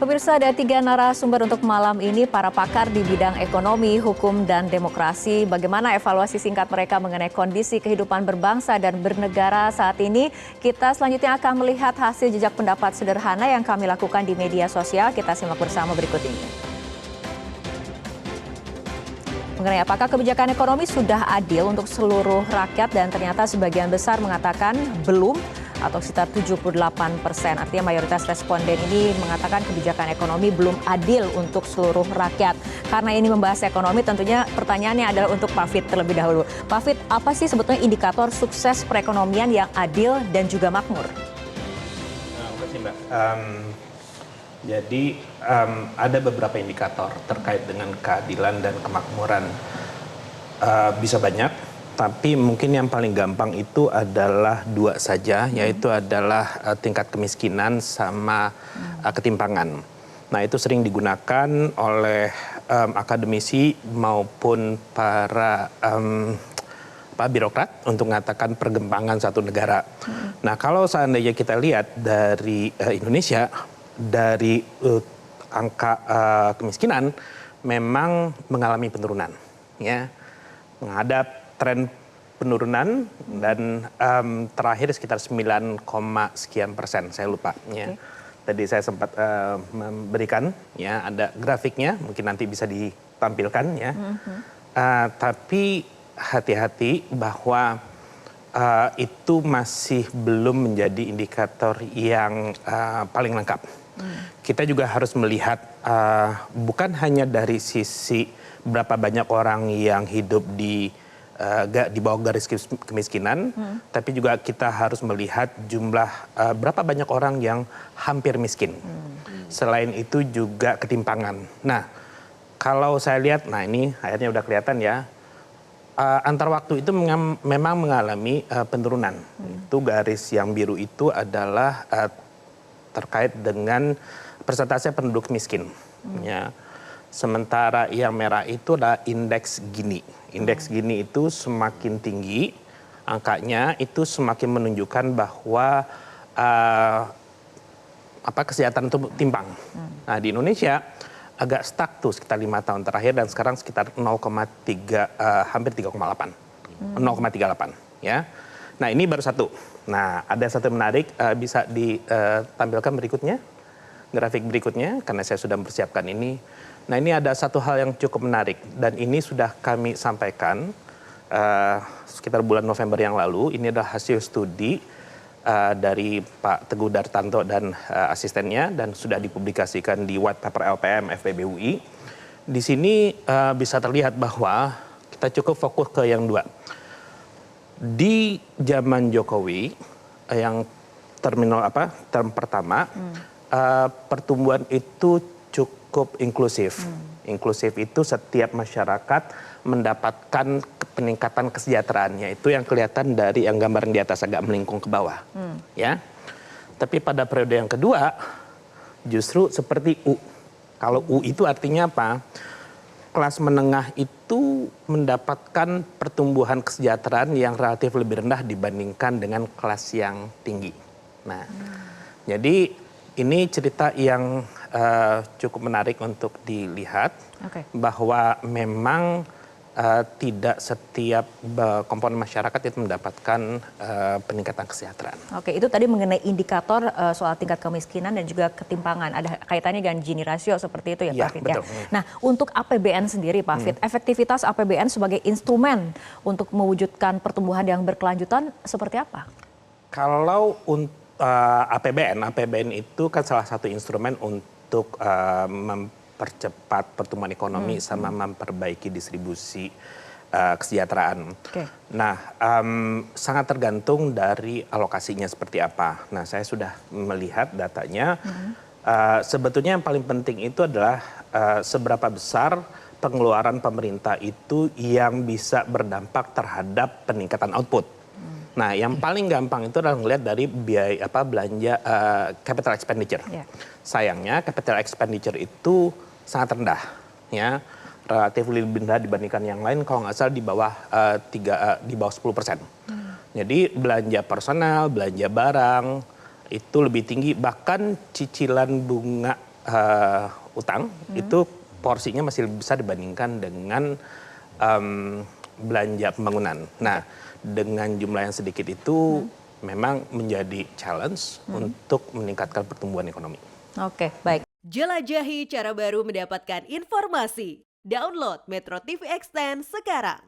Pemirsa, ada 3 narasumber untuk malam ini, para pakar di bidang ekonomi, hukum, dan demokrasi. Bagaimana evaluasi singkat mereka mengenai kondisi kehidupan berbangsa dan bernegara saat ini? Kita selanjutnya akan melihat hasil jejak pendapat sederhana yang kami lakukan di media sosial. Kita simak bersama berikut ini. Mengenai apakah kebijakan ekonomi sudah adil untuk seluruh rakyat, dan ternyata sebagian besar mengatakan belum, atau sekitar 78%. Artinya mayoritas responden ini mengatakan kebijakan ekonomi belum adil untuk seluruh rakyat. Karena ini membahas ekonomi, tentunya pertanyaannya adalah untuk Pak Fit terlebih dahulu. Pak Fit, apa sih sebetulnya indikator sukses perekonomian yang adil dan juga makmur? Terima kasih, Mbak. Jadi ada beberapa indikator terkait dengan keadilan dan kemakmuran. Bisa banyak. Tapi mungkin yang paling gampang itu adalah 2 saja, yaitu adalah tingkat kemiskinan sama ketimpangan. Nah, itu sering digunakan oleh akademisi maupun para birokrat untuk mengatakan pergembangan satu negara. Nah, kalau seandainya kita lihat dari Indonesia, dari angka kemiskinan memang mengalami penurunan, ya, menghadap tren penurunan, dan terakhir sekitar 9, sekian persen, saya lupa. Ya. Tadi saya sempat memberikan, ya, ada grafiknya, mungkin nanti bisa ditampilkan, ya. Tapi hati-hati bahwa itu masih belum menjadi indikator yang paling lengkap. Kita juga harus melihat bukan hanya dari sisi berapa banyak orang yang hidup di bawah garis kemiskinan, tapi juga kita harus melihat jumlah berapa banyak orang yang hampir miskin. Selain itu juga ketimpangan. Nah, kalau saya lihat, nah ini akhirnya udah kelihatan, ya, antar waktu itu memang mengalami penurunan. Itu garis yang biru itu adalah terkait dengan persentase penduduk miskin. Ya. Sementara yang merah itu adalah indeks Gini. Indeks Gini itu semakin tinggi angkanya, itu semakin menunjukkan bahwa kesejahteraan itu timpang. Nah, di Indonesia agak stuck tuh sekitar 5 tahun terakhir, dan sekarang sekitar 0,3, hampir 3,8, 0,38, ya. Nah, ini baru satu. Nah, ada satu menarik, bisa ditampilkan berikutnya, grafik berikutnya, karena saya sudah mempersiapkan ini. Nah, ini ada satu hal yang cukup menarik, dan ini sudah kami sampaikan sekitar bulan November yang lalu. Ini adalah hasil studi dari Pak Teguh Dartanto dan asistennya, dan sudah dipublikasikan di white paper LPM FPB UI. Di sini bisa terlihat bahwa kita cukup fokus ke yang 2. Di zaman Jokowi, yang term pertama, pertumbuhan itu cukup inklusif. Inklusif itu setiap masyarakat mendapatkan peningkatan kesejahteraannya. Itu yang kelihatan dari yang gambar di atas agak melingkung ke bawah. Ya. Tapi pada periode yang kedua justru seperti U. Kalau U itu artinya apa? Kelas menengah itu mendapatkan pertumbuhan kesejahteraan yang relatif lebih rendah dibandingkan dengan kelas yang tinggi. Nah, jadi ini cerita yang cukup menarik untuk dilihat, bahwa memang tidak setiap komponen masyarakat itu mendapatkan peningkatan kesejahteraan. Oke, itu tadi mengenai indikator soal tingkat kemiskinan dan juga ketimpangan. Ada kaitannya dengan Gini rasio seperti itu, ya, Pak Fit? Betul. Ya. Nah, untuk APBN sendiri, Pak Fit, efektivitas APBN sebagai instrumen untuk mewujudkan pertumbuhan yang berkelanjutan seperti apa? Kalau untuk APBN itu kan salah satu instrumen untuk mempercepat pertumbuhan ekonomi sama memperbaiki distribusi kesejahteraan. Nah, sangat tergantung dari alokasinya seperti apa. Nah, saya sudah melihat datanya. Sebetulnya yang paling penting itu adalah seberapa besar pengeluaran pemerintah itu yang bisa berdampak terhadap peningkatan output. Nah, yang paling gampang itu adalah melihat dari biaya belanja capital expenditure. Sayangnya capital expenditure itu sangat rendah, ya, relatif lebih rendah dibandingkan yang lain. Kalau nggak salah di bawah 10%. Jadi belanja personal, belanja barang itu lebih tinggi, bahkan cicilan bunga utang itu porsinya masih lebih besar dibandingkan dengan belanja pembangunan. Nah, dengan jumlah yang sedikit itu memang menjadi challenge untuk meningkatkan pertumbuhan ekonomi. Oke, baik. Jelajahi cara baru mendapatkan informasi. Download Metro TV Extend sekarang.